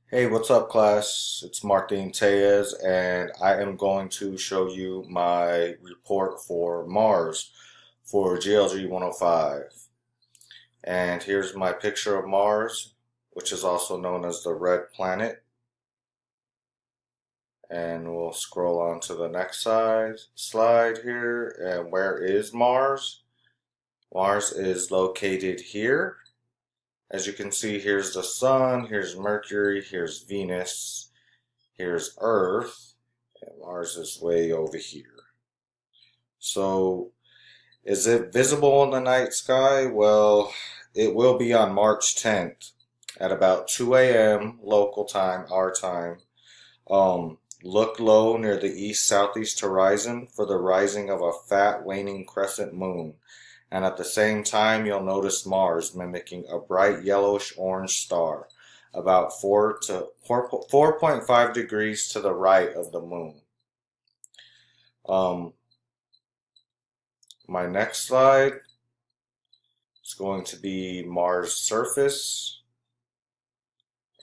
Hey, what's up, class? It's Martin Tellez, and I am going to show you my report for Mars for GLG 105. And here's my picture of Mars, which is also known as the red planet. And we'll scroll on to the next slide here. And where is Mars? Mars is located here. As you can see, here's the Sun, here's Mercury, here's Venus, here's Earth. And Mars is way over here. So, is it visible in the night sky? Well, it will be on March 10th at about 2 a.m. local time, our time. Look low near the east-southeast horizon for the rising of a fat waning crescent moon. And at the same time, you'll notice Mars mimicking a bright yellowish-orange star, about 4.5 degrees to the right of the moon. Um, my next slide is going to be Mars' surface.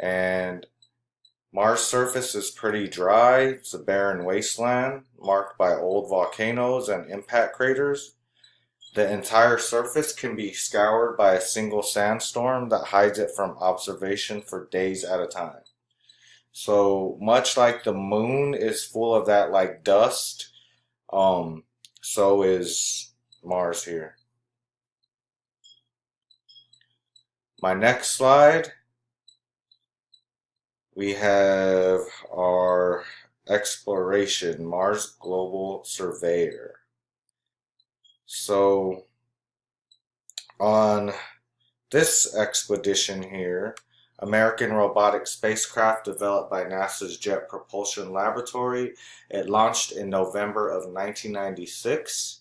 And Mars' surface is pretty dry. It's a barren wasteland marked by old volcanoes and impact craters. The entire surface can be scoured by a single sandstorm that hides it from observation for days at a time. So much like the moon is full of that like dust, so is Mars here. My next slide, we have our exploration, Mars Global Surveyor. So on this expedition here, American robotic spacecraft developed by NASA's Jet Propulsion Laboratory, it launched in November of 1996,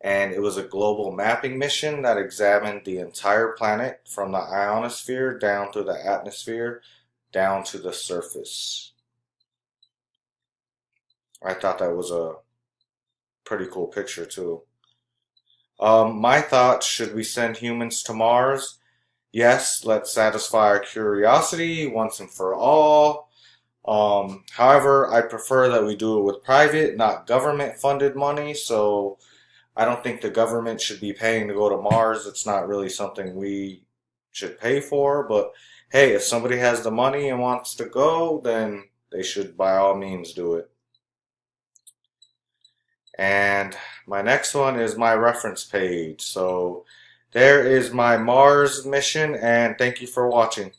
and it was a global mapping mission that examined the entire planet from the ionosphere down through the atmosphere down to the surface. I thought that was a pretty cool picture too. My thoughts, should we send humans to Mars? Yes, let's satisfy our curiosity once and for all. However, I prefer that we do it with private, not government funded money, so I don't think the government should be paying to go to Mars. It's not really something we should pay for, but hey, if somebody has the money and wants to go, then they should by all means do it. And my next one is my reference page. So there is my Mars mission, and thank you for watching.